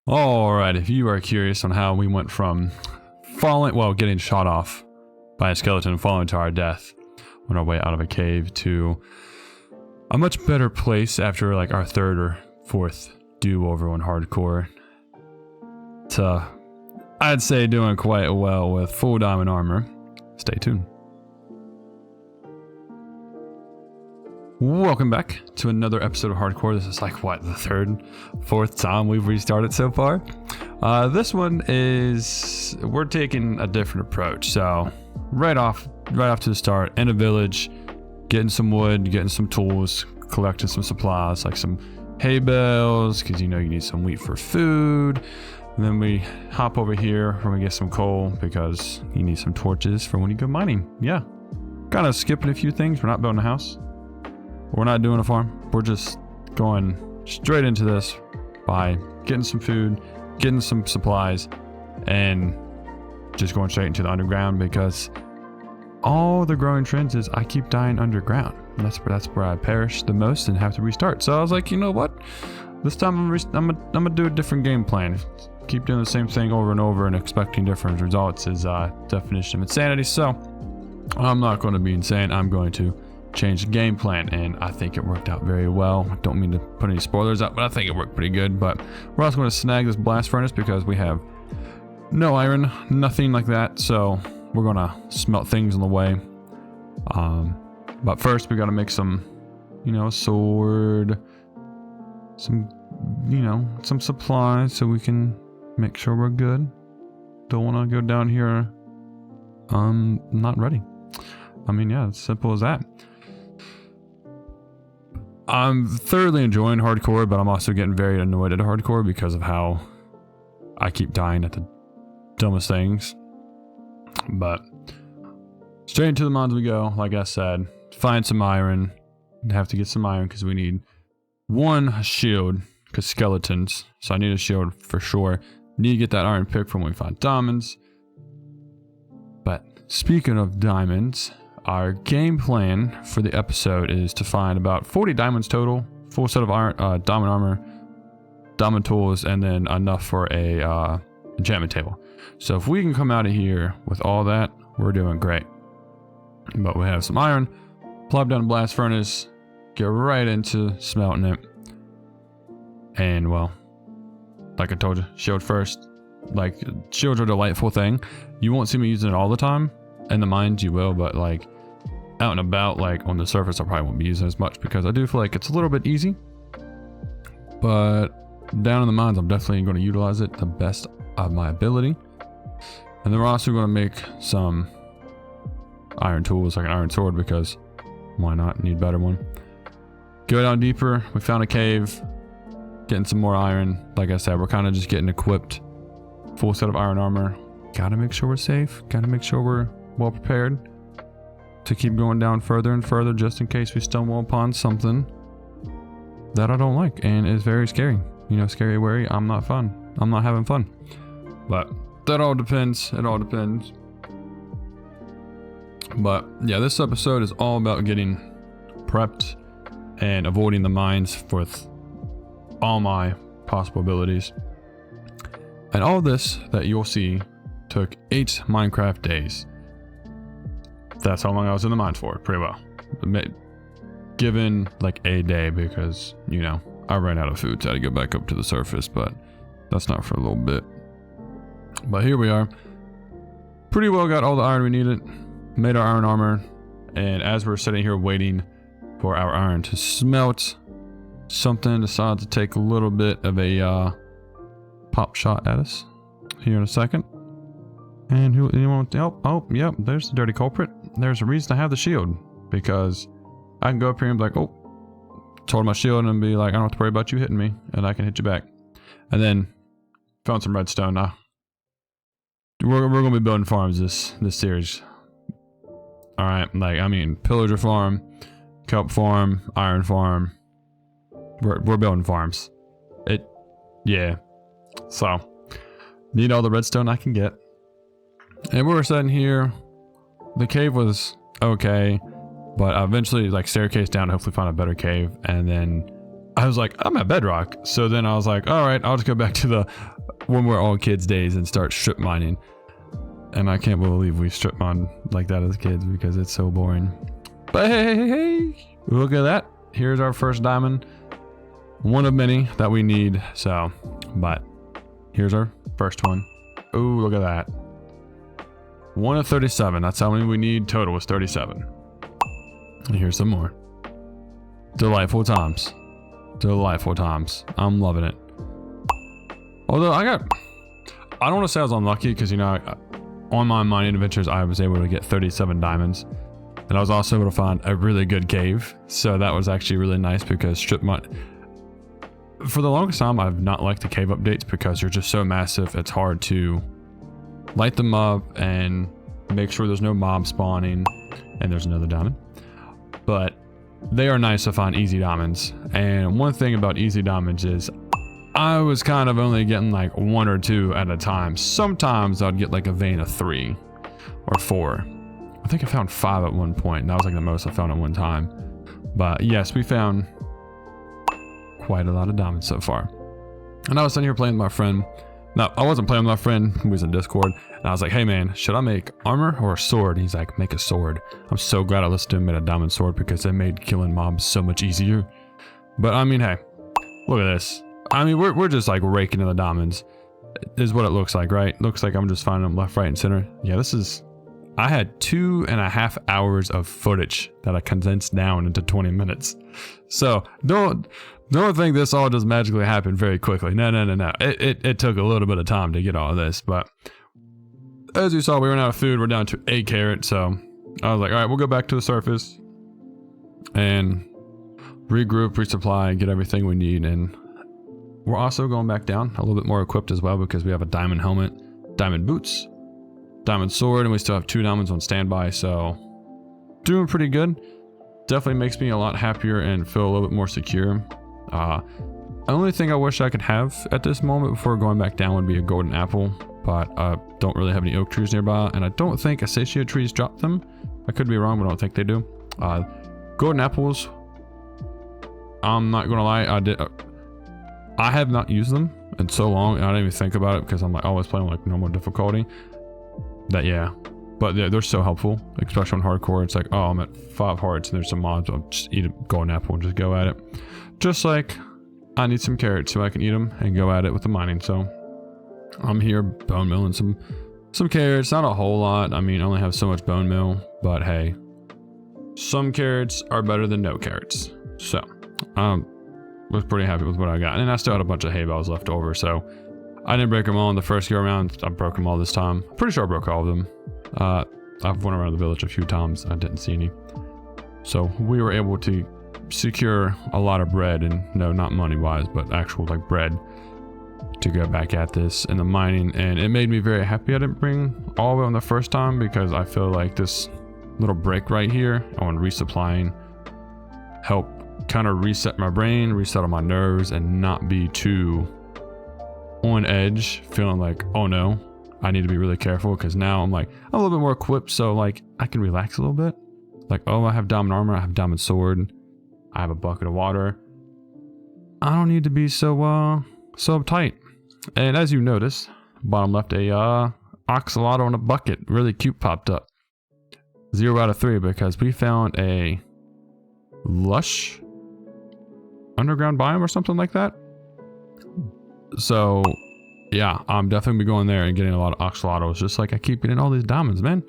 Alright, if you are curious on how we went from getting shot off by a skeleton, falling to our death on our way out of a cave, to a much better place after like our third or fourth do-over on hardcore, to, I'd say, doing quite well with full diamond armor. Stay tuned. Welcome back to another episode of Hardcore. This is like, what, the third, fourth time we've restarted so far? This one is, we're taking a different approach. So, right off to the start, in a village, getting some wood, getting some tools, collecting some supplies, like some hay bales, because you know you need some wheat for food. And then we hop over here where we get some coal, because you need some torches for when you go mining. Yeah, kind of skipping a few things. We're not building a house. We're not doing a farm. We're just going straight into this by getting some food, getting some supplies, and just going straight into the underground, because all the growing trends is I keep dying underground. And that's where I perish the most and have to restart. So I was like, you know what? This time I'm gonna do a different game plan. Keep doing the same thing over and over and expecting different results is definition of insanity. So I'm not going to be insane. I'm going to change the game plan, and I think it worked out very well. I don't mean to put any spoilers out, but I think it worked pretty good. But we're also going to snag this blast furnace because we have no iron, nothing like that. So we're going to smelt things on the way. But first we got to make some, sword, some supplies so we can make sure we're good. Don't want to go down here not ready. I mean, yeah, it's simple as that. I'm thoroughly enjoying hardcore, but I'm also getting very annoyed at hardcore because of how I keep dying at the dumbest things. But straight into the mines we go. Like I said, find some iron. Have to get some iron because we need one shield, because skeletons. So I need a shield for sure. Need to get that iron pick from when we find diamonds. But speaking of diamonds, our game plan for the episode is to find about 40 diamonds total, full set of iron, diamond armor, diamond tools, and then enough for a enchantment table. So if we can come out of here with all that, we're doing great. But we have some iron, plop down the blast furnace, get right into smelting it. And well, like I told you, shield first. Like, shields are a delightful thing. You won't see me using it all the time. In the mines you will, but like out and about, like on the surface, I probably won't be using it as much because I do feel like it's a little bit easy. But down in the mines, I'm definitely going to utilize it the best of my ability. And then we're also going to make some iron tools, like an iron sword, because why not? Need a better one. Go down deeper. We found a cave, getting some more iron. Like I said, we're kind of just getting equipped. Full set of iron armor. Gotta make sure we're safe. Gotta make sure we're well prepared to keep going down further and further, just in case we stumble upon something that I don't like and is very scary. Scary, wary. I'm not fun. I'm not having fun. But that all depends. It all depends. But yeah, this episode is all about getting prepped and avoiding the mines with all my possible abilities. And all this that you'll see took 8 Minecraft days. That's how long I was in the mines for, pretty well. Given like a day, because, I ran out of food, so I had to go back up to the surface, but that's not for a little bit. But here we are. Pretty well got all the iron we needed, made our iron armor, and as we're sitting here waiting for our iron to smelt, something decided to take a little bit of a pop shot at us here in a second. And anyone want to help? Oh, yep, there's the dirty culprit. There's a reason I have the shield, because I can go up here and be like, oh, told my shield, and be like, I don't have to worry about you hitting me, and I can hit you back. And then found some redstone. Now we're gonna be building farms this series. All right, pillager farm, kelp farm, iron farm. We're building farms. Yeah. So need all the redstone I can get. And we were sitting here. The cave was okay, but I eventually staircase down to hopefully find a better cave, and then I was like, I'm at bedrock. So then I was like, all right, I'll just go back to the when we're all kids days and start strip mining. And I can't believe we strip mine like that as kids because it's so boring. But hey, look at that. Here's our first diamond. One of many that we need. So, but here's our first one. Oh, look at that. 1 of 37. That's how many we need. Total is 37. And here's some more. Delightful times. Delightful times. I'm loving it. Although I don't want to say I was unlucky because, you know, on my mining adventures, I was able to get 37 diamonds. And I was also able to find a really good cave. So that was actually really nice because strip mine. For the longest time, I've not liked the cave updates because they're just so massive. It's hard to light them up and make sure there's no mob spawning. And there's another diamond. But they are nice to find easy diamonds. And one thing about easy diamonds is I was kind of only getting like 1 or 2 at a time. Sometimes I'd get like a vein of 3 or 4. I think I found 5 at one point. And that was like the most I found at one time. But yes, we found quite a lot of diamonds so far. And I was sitting here playing with my friend. No, I wasn't playing with my friend who was in Discord. And I was like, hey man, should I make armor or a sword? He's like, make a sword. I'm so glad I listened to him, made a diamond sword because it made killing mobs so much easier. But I mean, hey, look at this. I mean, we're just like raking in the diamonds is what it looks like, right? Looks like I'm just finding them left, right, and center. Yeah, this is, I had 2.5 hours of footage that I condensed down into 20 minutes. So don't think this all just magically happened very quickly. No. It took a little bit of time to get all of this, but as you saw, we ran out of food. We're down to 8 carrots. So I was like, all right, we'll go back to the surface and regroup, resupply, get everything we need. And we're also going back down a little bit more equipped as well because we have a diamond helmet, diamond boots, diamond sword, and we still have 2 diamonds on standby. So doing pretty good. Definitely makes me a lot happier and feel a little bit more secure. The only thing I wish I could have at this moment before going back down would be a golden apple, but I don't really have any oak trees nearby, and I don't think acacia trees drop them. I could be wrong, but I don't think they do. Golden apples, I'm not gonna lie, I have not used them in so long, and I didn't even think about it because I'm like always playing like normal difficulty. That yeah, but they're so helpful, especially on hardcore. It's like, oh, I'm at 5 hearts and there's some mobs. I'll just eat a golden apple and just go at it. Just like I need some carrots so I can eat them and go at it with the mining. So I'm here bone milling some carrots, not a whole lot. I mean, I only have so much bone meal, but hey, some carrots are better than no carrots. So was pretty happy with what I got. And I still had a bunch of hay bales left over, so I didn't break them all in the first go around. I broke them all this time. Pretty sure I broke all of them. I've went around the village a few times. I didn't see any. So we were able to secure a lot of bread, and no, not money wise, but actual like bread to go back at this in the mining. And it made me very happy I didn't bring all of it on the first time because I feel like this little break right here on resupplying help kind of reset my brain, reset all my nerves, and not be too on edge, feeling like, oh no, I need to be really careful because now I'm a little bit more equipped, so like I can relax a little bit. Like, oh, I have diamond armor, I have diamond sword, I have a bucket of water. I don't need to be so uptight. And as you notice, bottom left, a oxalotl in a bucket, really cute, popped up. 0 out of 3 because we found a lush underground biome or something like that. So yeah, I'm definitely going there and getting a lot of oxalotls. Just like I keep getting all these diamonds, man.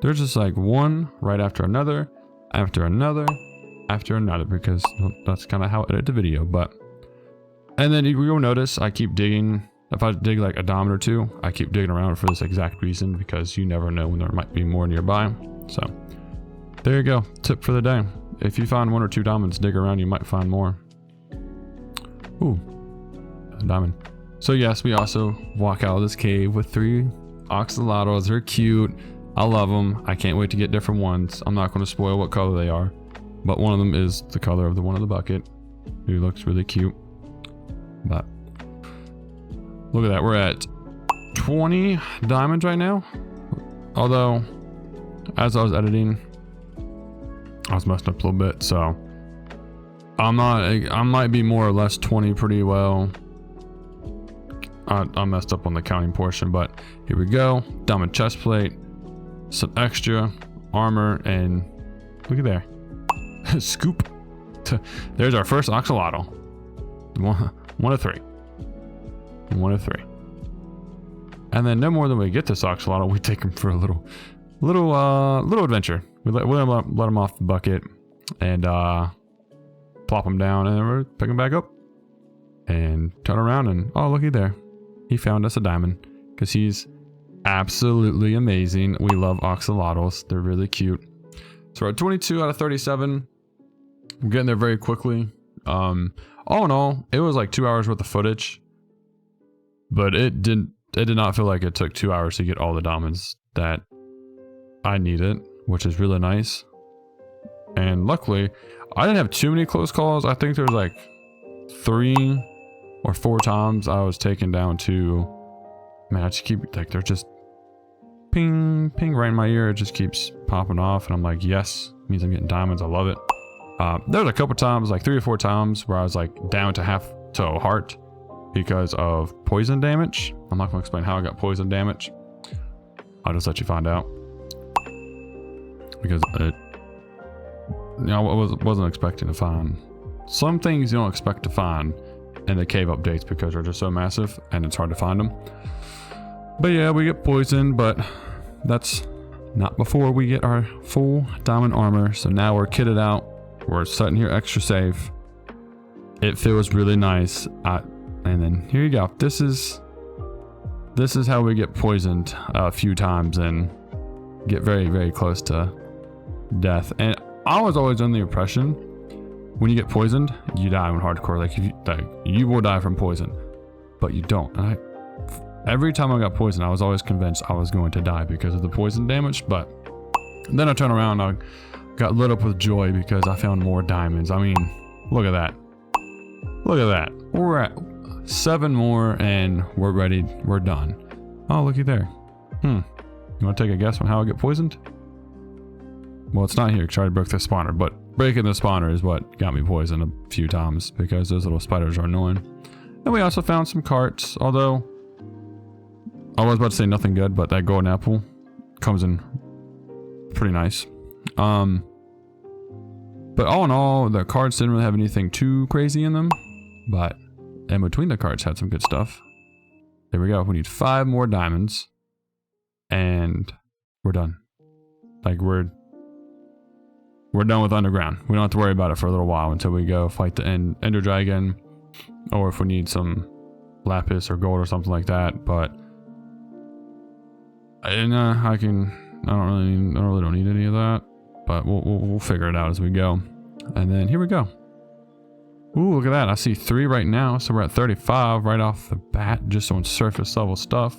There's just like one right after another, after another, after another, because that's kind of how I edit the video. But and then you'll notice I keep digging. If I dig like a diamond or 2, I keep digging around for this exact reason, because you never know when there might be more nearby. So there you go, tip for the day. If you find 1 or 2 diamonds, dig around, you might find more. Ooh, a diamond. So yes, we also walk out of this cave with 3 oxalotls. They're cute. I love them. I can't wait to get different ones. I'm not going to spoil what color they are, but one of them is the color of the one in the bucket, who looks really cute. But look at that, we're at 20 diamonds right now. Although, as I was editing, I was messing up a little bit, so I might be more or less 20 pretty well. I messed up on the counting portion, but here we go. Diamond chest plate, some extra armor, and look at there. Scoop. There's our first axolotl. One of three. One of three. And then no more than we get this axolotl, we take him for a little adventure. We let him off the bucket and plop him down, and then we're pick him back up and turn around, and oh, looky there. He found us a diamond because he's absolutely amazing. We love axolotls. They're really cute. So we're at 22 out of 37. We're getting there very quickly. All in all, it was like 2 hours worth of footage, but it did not feel like it took 2 hours to get all the diamonds that I needed, which is really nice. And luckily, I didn't have too many close calls. I think there was like 3 or 4 times I was taken down to, man, I just keep, like, they're just ping, ping right in my ear. It just keeps popping off, and I'm like, yes, means I'm getting diamonds. I love it. There's a couple times, like 3 or 4 times, where I was like down to half to a heart because of poison damage. I'm not gonna explain how I got poison damage. I'll just let you find out. Because it, you know, I wasn't expecting to find some things you don't expect to find in the cave updates because they're just so massive and it's hard to find them. But yeah, we get poisoned, but that's not before we get our full diamond armor. So now we're kitted out. We're sitting here extra safe. It feels really nice. And then here you go. This is how we get poisoned a few times and get very, very close to death. And I was always under the impression when you get poisoned, you die in hardcore. Like you will die from poison, but you don't. And every time I got poisoned, I was always convinced I was going to die because of the poison damage. But then I turned around, I got lit up with joy because I found more diamonds. I mean, look at that. Look at that. We're at 7 more and we're ready. We're done. Oh, looky there. You want to take a guess on how I get poisoned? Well, it's not here because I already broke the spawner, but breaking the spawner is what got me poisoned a few times because those little spiders are annoying. And we also found some carts, although I was about to say nothing good, but that golden apple comes in pretty nice. But all in all, the cards didn't really have anything too crazy in them, but in between the cards had some good stuff. There we go. We need 5 more diamonds and we're done. Like we're done with underground. We don't have to worry about it for a little while until we go fight the Ender Dragon, or if we need some lapis or gold or something like that. But I really don't need any of that. But we'll figure it out as we go. And then here we go. Ooh, look at that. I see 3 right now. So we're at 35 right off the bat, just on surface level stuff.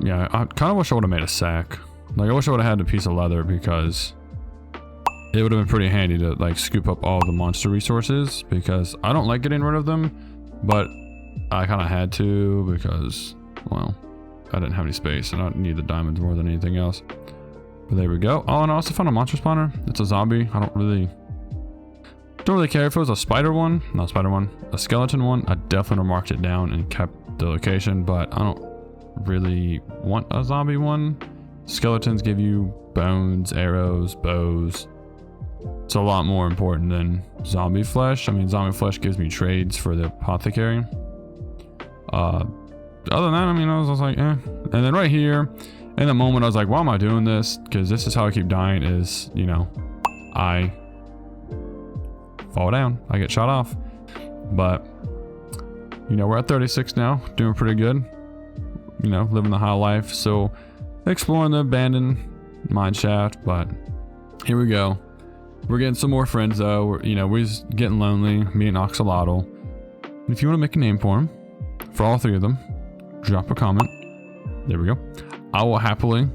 Yeah, I kind of wish I would have made a sack. Like, I wish I would have had a piece of leather because it would have been pretty handy to, like, scoop up all the monster resources because I don't like getting rid of them, but I kind of had to because, well, I didn't have any space and I need the diamonds more than anything else. But there we go. Oh, and I also found a monster spawner. It's a zombie. I don't really care if it was a spider one. Not a spider one. A skeleton one. I definitely marked it down and kept the location, but I don't really want a zombie one. Skeletons give you bones, arrows, bows. It's a lot more important than zombie flesh. I mean, zombie flesh gives me trades for the apothecary. Other than that, I mean, I was like, eh. And then right here, in the moment, I was like, why am I doing this? Because this is how I keep dying is, you know, I fall down. I get shot off. But, you know, we're at 36 now. Doing pretty good. You know, living the high life. So, exploring the abandoned mine shaft. But, here we go. We're getting some more friends, though. We're just getting lonely. Me and Axolotl. If you want to make a name for them, for all 3 of them, drop a comment. There we go. I will happily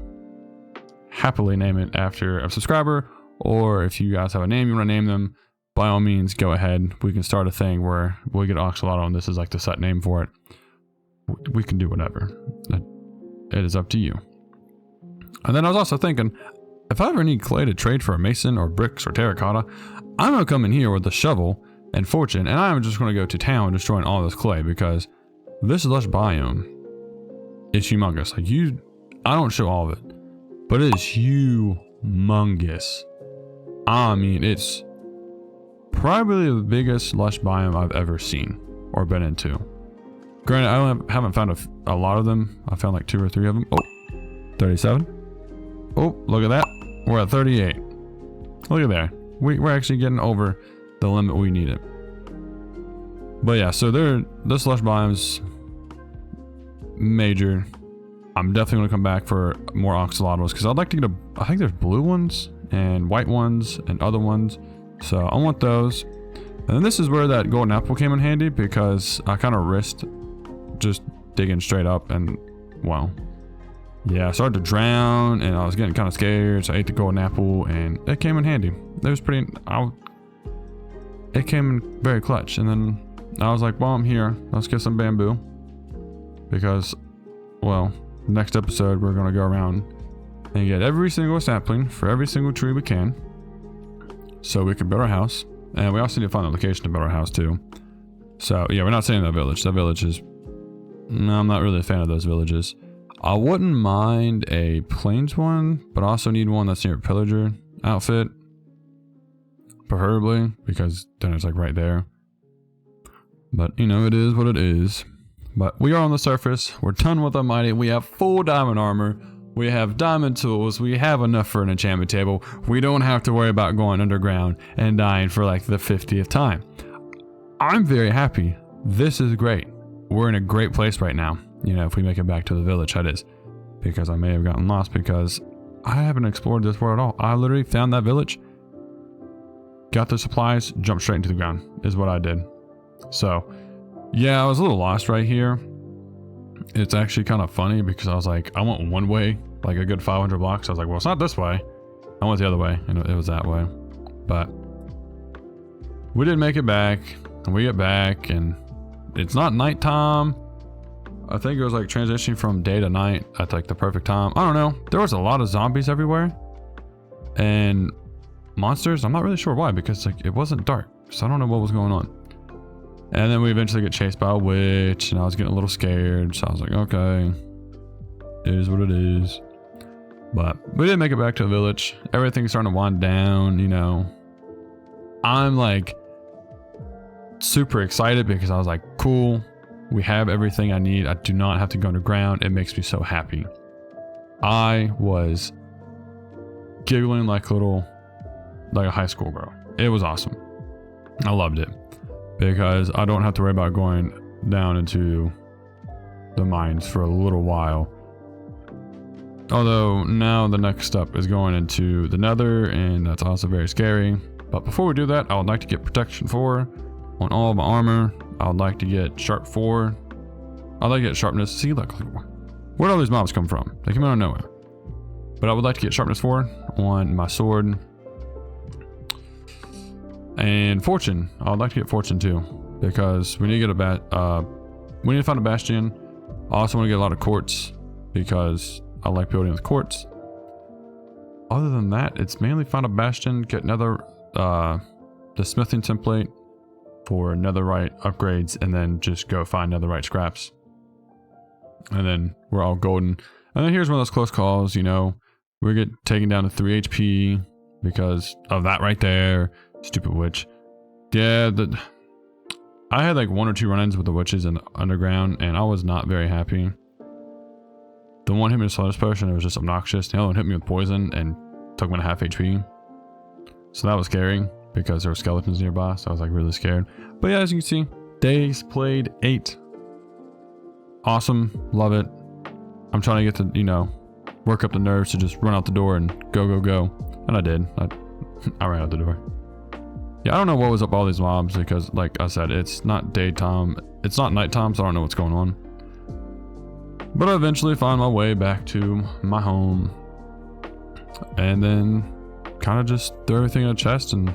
name it after a subscriber, or if you guys have a name you want to name them, by all means go ahead. We can start a thing where we'll get Axolotl and this is like the set name for it. We can do whatever. It is up to you. And then I was also thinking, if I ever need clay to trade for a mason or bricks or terracotta, I'm going to come in here with a shovel and fortune, and I'm just going to go to town destroying all this clay, because this lush biome is humongous. Like, I don't show all of it, but it is humongous. I mean, it's probably the biggest lush biome I've ever seen or been into. Granted, I haven't found a lot of them. I found like 2 or 3 of them. Oh, 37. Oh, look at that. We're at 38. Look at there. We're actually getting over the limit we needed. But yeah, so this lush biome's major. I'm definitely going to come back for more axolotls, because I'd like to get I think there's blue ones and white ones and other ones. So I want those. And then this is where that golden apple came in handy, because I kind of risked just digging straight up, and well, yeah, I started to drown and I was getting kind of scared, so I ate the golden apple and it came in handy. It was pretty, it came in very clutch. And then I was like, well, I'm here, let's get some bamboo, because, well, next episode we're going to go around and get every single sapling for every single tree we can, so we can build our house. And we also need to find a location to build our house too. So yeah, we're not staying in that village. That village is, no, I'm not really a fan of those villages. I wouldn't mind a plains one, but I also need one that's near a pillager outfit, preferably, because then it's like right there. But you know, it is what it is. But we are on the surface. We're done with our mighty. We have full diamond armor. We have diamond tools. We have enough for an enchantment table. We don't have to worry about going underground and dying for like the 50th time. I'm very happy. This is great. We're in a great place right now. You know, if we make it back to the village, that is. Because I may have gotten lost, because I haven't explored this world at all. I literally found that village, got the supplies, jumped straight into the ground, is what I did. So, yeah, I was a little lost right here. It's actually kind of funny, because I was like, I went one way, like a good 500 blocks. I was like, well, it's not this way. I went the other way, and it was that way. But we did make it back, and we get back, and it's not nighttime. I think it was like transitioning from day to night at like the perfect time. I don't know. There was a lot of zombies everywhere and monsters. I'm not really sure why, because like it wasn't dark, so I don't know what was going on. And then we eventually get chased by a witch, and I was getting a little scared, so I was like, okay, it is what it is. But we did make it back to the village. Everything's starting to wind down, you know. I'm like super excited, because I was like, cool, we have everything I need. I do not have to go underground. It makes me so happy. I was giggling like a high school girl. It was awesome. I loved it, because I don't have to worry about going down into the mines for a little while. Although now the next step is going into the nether, and that's also very scary. But before we do that, I would like to get protection 4 on all of my armor. I would like to get sharp 4. I'd like to get sharpness. See, look, where'd all these mobs come from? They came out of nowhere. But I would like to get sharpness 4 on my sword. And fortune. I would like to get fortune too, because we need to get we need to find a bastion. I also want to get a lot of quartz, because I like building with quartz. Other than that, it's mainly find a bastion, get another the smithing template for netherite upgrades, and then just go find netherite scraps. And then we're all golden. And then here's one of those close calls, you know. We get taken down to 3 HP because of that right there. Stupid witch. Yeah, I had like 1 or 2 run-ins with the witches in the underground, and I was not very happy. The one hit me with a slowness potion, it was just obnoxious. The other one hit me with poison and took me to half HP. So that was scary, because there were skeletons nearby, so I was like really scared. But yeah, as you can see, days played 8. Awesome, love it. I'm trying to get to, you know, work up the nerves to just run out the door and go, go, go. And I did. I ran out the door. Yeah, I don't know what was up with all these mobs, because like I said, it's not daytime, it's not nighttime, so I don't know what's going on. But I eventually find my way back to my home, and then kind of just throw everything in a chest. And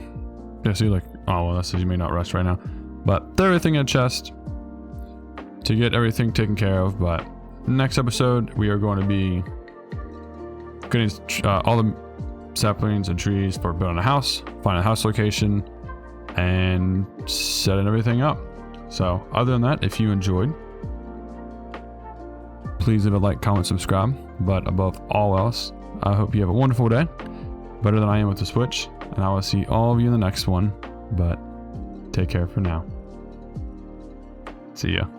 yeah, see, like, oh well, that says you may not rest right now, but throw everything in a chest to get everything taken care of. But next episode we are going to be getting all the saplings and trees for building a house, find a house location, and setting everything up. So other than that, if you enjoyed, please leave a like, comment, subscribe. But above all else, I hope you have a wonderful day, better than I am with the Switch, and I will see all of you in the next one. But take care for now. See ya.